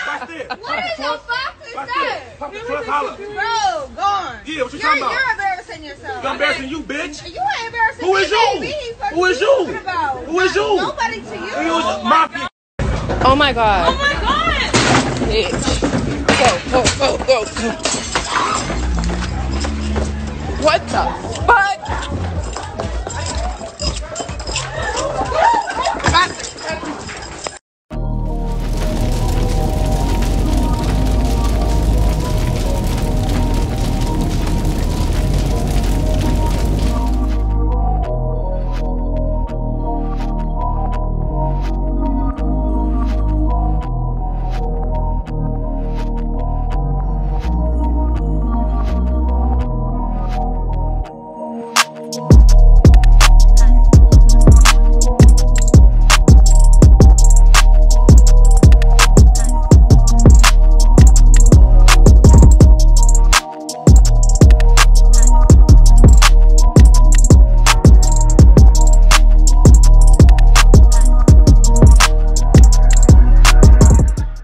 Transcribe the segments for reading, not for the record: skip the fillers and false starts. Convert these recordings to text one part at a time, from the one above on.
Watch this. What is your foxy shirt? Pop the trunk, holler. Bro, gone. Yeah, what you talking about? You're embarrassing yourself. I'm embarrassing you, bitch. You ain't embarrassing Who me, is you? baby. Who is you? Who is you? Nobody to you. You mafia. Oh my god. Oh my god. Bitch. Go, go, go, go. What the fuck?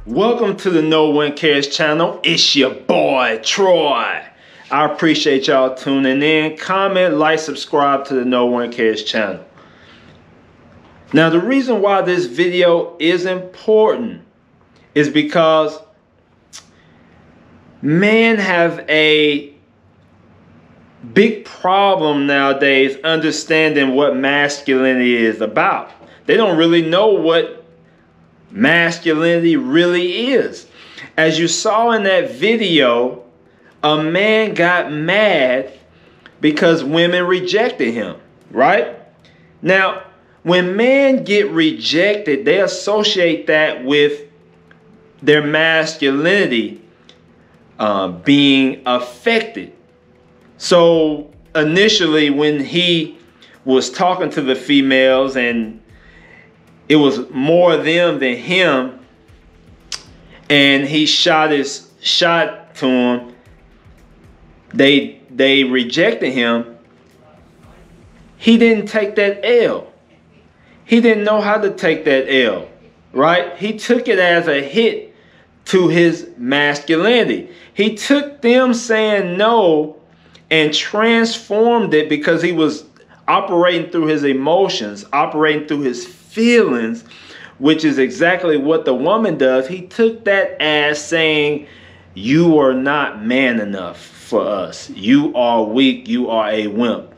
Welcome to the Knowonecares channel. It's your boy, Troy. I appreciate y'all tuning in. Comment, like, subscribe to the Knowonecares channel. Now, the reason why this video is important is because men have a big problem nowadays understanding what masculinity is about. They don't really know what masculinity really is. As you saw in that video, a man got mad because women rejected him, right? Now, when men get rejected, they associate that with their masculinity being affected. So initially, when he was talking to the females and it was more them than him, and he shot his shot to him, they rejected him. He didn't take that L. He didn't know how to take that L, right? He took it as a hit to his masculinity. He took them saying no and transformed it because he was operating through his emotions, operating through his feelings, which is exactly what the woman does. He took that as saying, you are not man enough for us. You are weak. You are a wimp.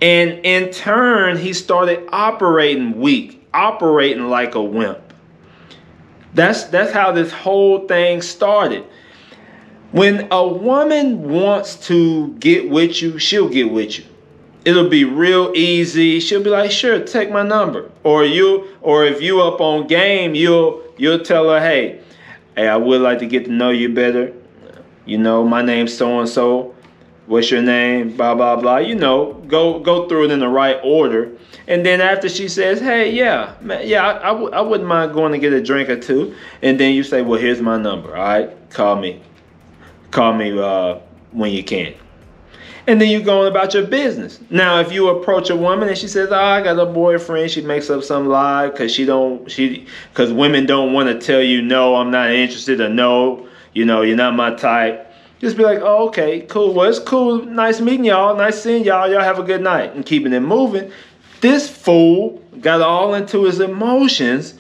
And in turn, he started operating weak, operating like a wimp. That's how this whole thing started. When a woman wants to get with you, she'll get with you. It'll be real easy. She'll be like, sure, take my number. Or if you up on game, you'll tell her, hey, I would like to get to know you better. You know, my name's so-and-so. What's your name? Blah, blah, blah. You know, go through it in the right order. And then after she says, hey, yeah, I wouldn't mind going to get a drink or two. And then you say, well, here's my number. All right, call me. Call me when you can. And then you go on about your business. Now, if you approach a woman and she says, oh, I got a boyfriend, she makes up some lie because women don't want to tell you, no, I'm not interested, or no, you know, you're not my type. Just be like, oh, okay, cool. Well, it's cool. Nice meeting y'all. Nice seeing y'all. Y'all have a good night. And keeping it moving. This fool got all into his emotions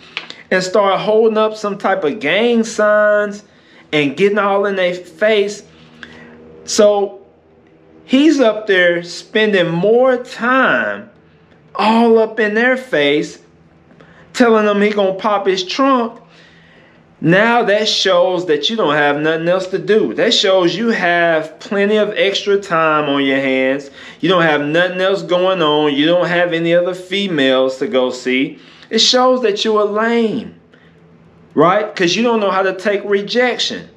and started holding up some type of gang signs and getting all in their face. So he's up there spending more time all up in their face, telling them he gonna pop his trunk. Now that shows that you don't have nothing else to do. That shows you have plenty of extra time on your hands. You don't have nothing else going on. You don't have any other females to go see. It shows that you're a lame, right? Because you don't know how to take rejection.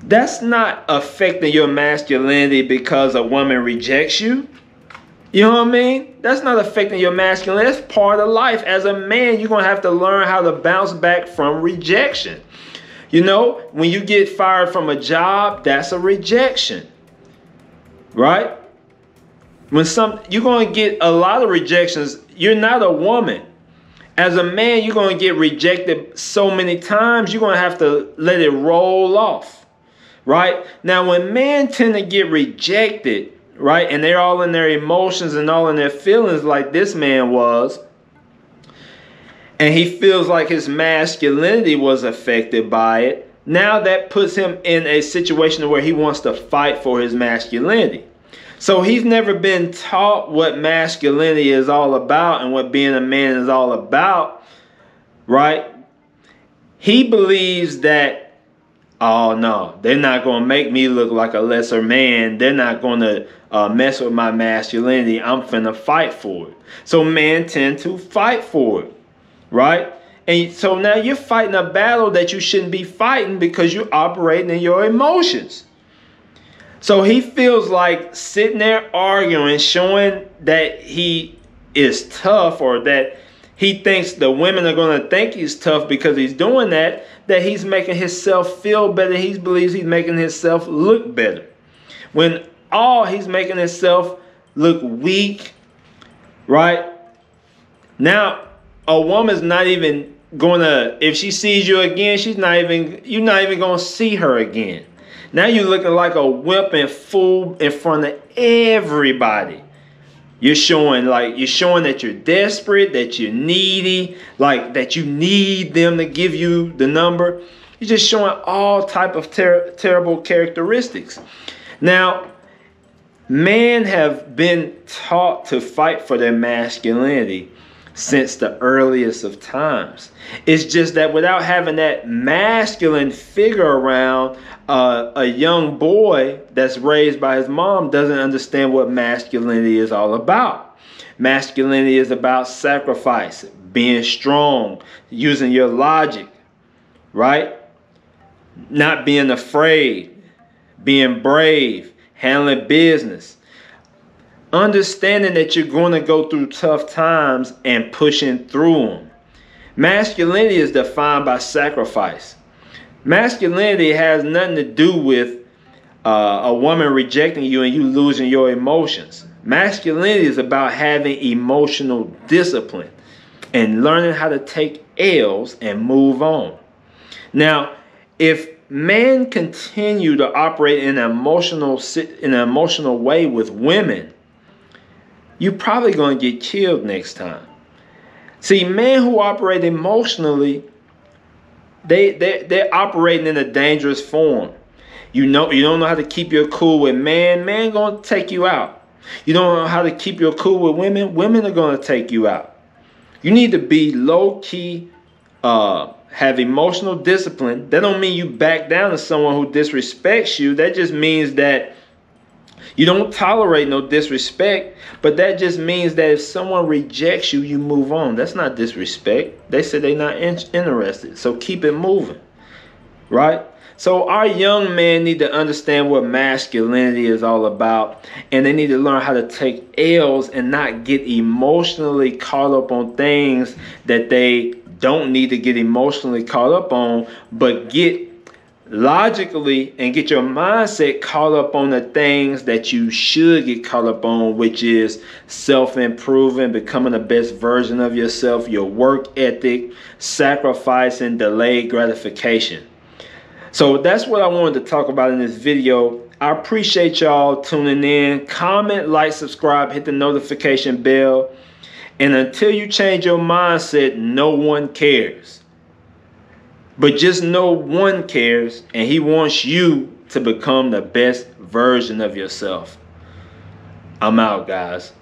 That's not affecting your masculinity because a woman rejects you. You know what I mean? That's not affecting your masculinity. That's part of life. As a man, you're going to have to learn how to bounce back from rejection. You know, when you get fired from a job, that's a rejection. Right? You're going to get a lot of rejections. You're not a woman. As a man, you're going to get rejected so many times, you're going to have to let it roll off, right? Now, when men tend to get rejected, right, and they're all in their emotions and all in their feelings like this man was, and he feels like his masculinity was affected by it, now that puts him in a situation where he wants to fight for his masculinity. So he's never been taught what masculinity is all about and what being a man is all about, right? He believes that, oh no, they're not going to make me look like a lesser man. They're not going to mess with my masculinity. I'm finna fight for it. So men tend to fight for it, right? And so now you're fighting a battle that you shouldn't be fighting because you're operating in your emotions. So he feels like sitting there arguing, showing that he is tough, or that he thinks the women are going to think he's tough because he's doing that he's making himself feel better. He believes he's making himself look better. When all he's making himself look weak, right? Now, a woman's not even going to, if she sees you again, you're not even going to see her again. Now you're looking like a wimp and fool in front of everybody. You're showing that you're desperate, that you're needy, like that you need them to give you the number. You're just showing all type of terrible characteristics. Now, men have been taught to fight for their masculinity since the earliest of times. It's just that without having that masculine figure around, a young boy that's raised by his mom doesn't understand what masculinity is all about. Masculinity is about sacrifice, being strong, using your logic, right? Not being afraid, being brave, handling business. Understanding that you're going to go through tough times and pushing through them. Masculinity is defined by sacrifice. Masculinity has nothing to do with a woman rejecting you and you losing your emotions. Masculinity is about having emotional discipline and learning how to take L's and move on. Now, if men continue to operate in an emotional way with women, you're probably going to get killed next time. See, men who operate emotionally, they're operating in a dangerous form. You don't know how to keep your cool with man going to take you out. You don't know how to keep your cool with women are going to take you out. You need to be low-key, have emotional discipline. That don't mean you back down to someone who disrespects you. That just means that you don't tolerate no disrespect, but that just means that if someone rejects you, you move on. That's not disrespect. They said they're not interested, so keep it moving, right? So our young men need to understand what masculinity is all about, and they need to learn how to take L's and not get emotionally caught up on things that they don't need to get emotionally caught up on, but get logically and get your mindset caught up on the things that you should get caught up on, which is self-improving, becoming the best version of yourself, your work ethic, sacrifice, and delayed gratification. So that's what I wanted to talk about in this video. I appreciate y'all tuning in. Comment, like, subscribe, hit the notification bell. And until you change your mindset, no one cares. But just know one cares, and he wants you to become the best version of yourself. I'm out, guys.